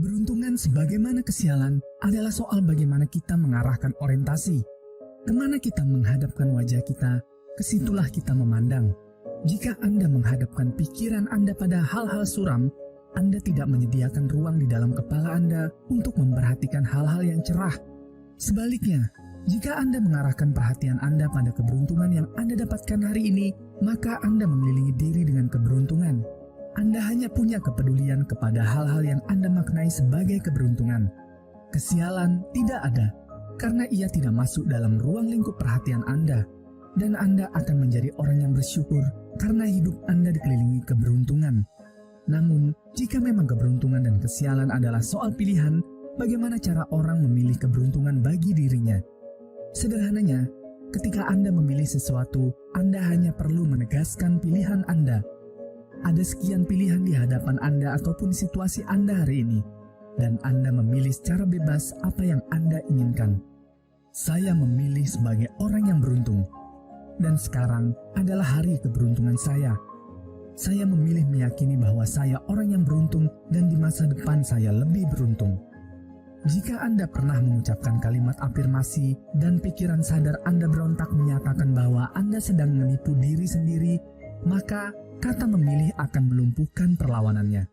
Keberuntungan sebagaimana kesialan adalah soal bagaimana kita mengarahkan orientasi. Kemana kita menghadapkan wajah kita, kesitulah kita memandang. Jika Anda menghadapkan pikiran Anda pada hal-hal suram, Anda tidak menyediakan ruang di dalam kepala Anda untuk memperhatikan hal-hal yang cerah. Sebaliknya, jika Anda mengarahkan perhatian Anda pada keberuntungan yang Anda dapatkan hari ini, maka Anda mengelilingi diri dengan keberuntungan. Anda hanya punya kepedulian kepada hal-hal yang Anda maknai sebagai keberuntungan. Kesialan tidak ada, karena ia tidak masuk dalam ruang lingkup perhatian Anda. Dan Anda akan menjadi orang yang bersyukur karena hidup Anda dikelilingi keberuntungan. Namun, jika memang keberuntungan dan kesialan adalah soal pilihan, bagaimana cara orang memilih keberuntungan bagi dirinya? Sederhananya, ketika Anda memilih sesuatu, Anda hanya perlu menegaskan pilihan Anda. Ada sekian pilihan di hadapan Anda ataupun situasi Anda hari ini, dan Anda memilih secara bebas apa yang Anda inginkan. Saya memilih sebagai orang yang beruntung, dan sekarang adalah hari keberuntungan saya. Saya memilih meyakini bahwa saya orang yang beruntung dan di masa depan saya lebih beruntung. Jika Anda pernah mengucapkan kalimat afirmasi dan pikiran sadar Anda berontak menyatakan bahwa Anda sedang menipu diri sendiri, maka kata memilih akan melumpuhkan perlawanannya.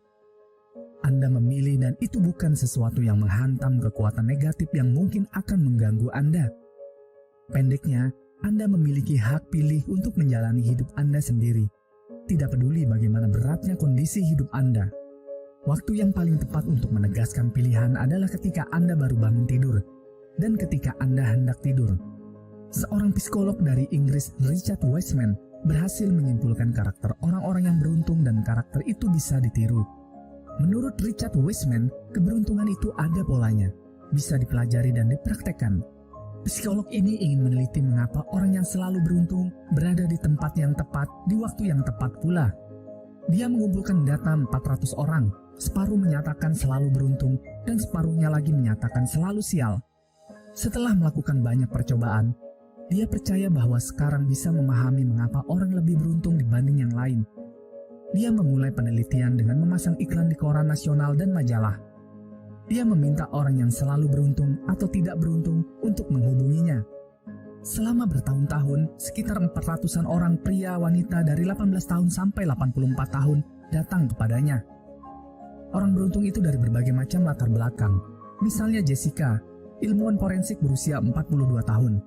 Anda memilih dan itu bukan sesuatu yang menghantam kekuatan negatif yang mungkin akan mengganggu Anda. Pendeknya, Anda memiliki hak pilih untuk menjalani hidup Anda sendiri. Tidak peduli bagaimana beratnya kondisi hidup Anda. Waktu yang paling tepat untuk menegaskan pilihan adalah ketika Anda baru bangun tidur dan ketika Anda hendak tidur. Seorang psikolog dari Inggris, Richard Wiseman, berhasil menyimpulkan karakter orang-orang yang beruntung dan karakter itu bisa ditiru. Menurut Richard Wiseman, keberuntungan itu ada polanya, bisa dipelajari dan dipraktekkan. Psikolog ini ingin meneliti mengapa orang yang selalu beruntung berada di tempat yang tepat di waktu yang tepat pula. Dia mengumpulkan data 400 orang, separuh menyatakan selalu beruntung dan separuhnya lagi menyatakan selalu sial. Setelah melakukan banyak percobaan, dia percaya bahwa sekarang bisa memahami mengapa orang lebih beruntung dibanding yang lain. Dia memulai penelitian dengan memasang iklan di koran nasional dan majalah. Dia meminta orang yang selalu beruntung atau tidak beruntung untuk menghubunginya. Selama bertahun-tahun, sekitar 400-an orang pria wanita dari 18 tahun sampai 84 tahun datang kepadanya. Orang beruntung itu dari berbagai macam latar belakang. Misalnya Jessica, ilmuwan forensik berusia 42 tahun.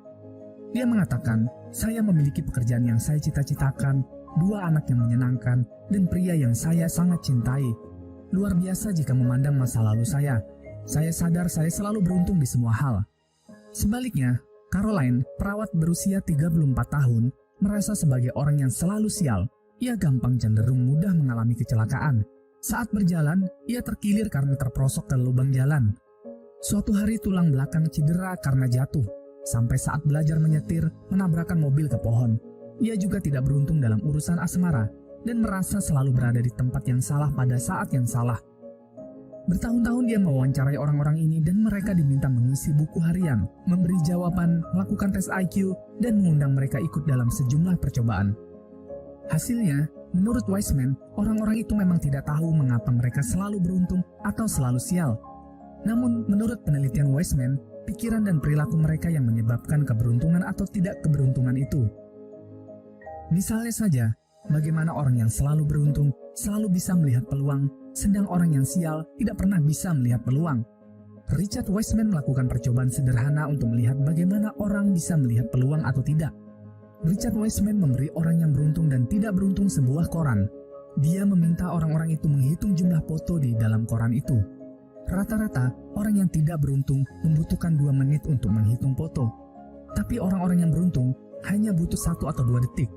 Dia mengatakan, saya memiliki pekerjaan yang saya cita-citakan, 2 anak yang menyenangkan, dan pria yang saya sangat cintai. Luar biasa jika memandang masa lalu saya. Saya sadar saya selalu beruntung di semua hal. Sebaliknya, Caroline, perawat berusia 34 tahun, merasa sebagai orang yang selalu sial. Ia gampang cenderung mudah mengalami kecelakaan. Saat berjalan, ia terkilir karena terperosok ke lubang jalan. Suatu hari tulang belakang cedera karena jatuh. Sampai saat belajar menyetir, menabrakkan mobil ke pohon. Ia juga tidak beruntung dalam urusan asmara dan merasa selalu berada di tempat yang salah pada saat yang salah. Bertahun-tahun dia mewawancarai orang-orang ini dan mereka diminta mengisi buku harian, memberi jawaban, melakukan tes IQ, dan mengundang mereka ikut dalam sejumlah percobaan. Hasilnya, menurut Wiseman, orang-orang itu memang tidak tahu mengapa mereka selalu beruntung atau selalu sial. Namun, menurut penelitian Wiseman, pikiran dan perilaku mereka yang menyebabkan keberuntungan atau tidak keberuntungan itu. Misalnya saja, bagaimana orang yang selalu beruntung selalu bisa melihat peluang, sedang orang yang sial tidak pernah bisa melihat peluang. Richard Wiseman melakukan percobaan sederhana untuk melihat bagaimana orang bisa melihat peluang atau tidak. Richard Wiseman memberi orang yang beruntung dan tidak beruntung sebuah koran. Dia meminta orang-orang itu menghitung jumlah foto di dalam koran itu. Rata-rata, orang yang tidak beruntung membutuhkan 2 menit untuk menghitung foto. Tapi orang-orang yang beruntung hanya butuh 1 atau 2 detik.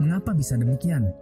Mengapa bisa demikian?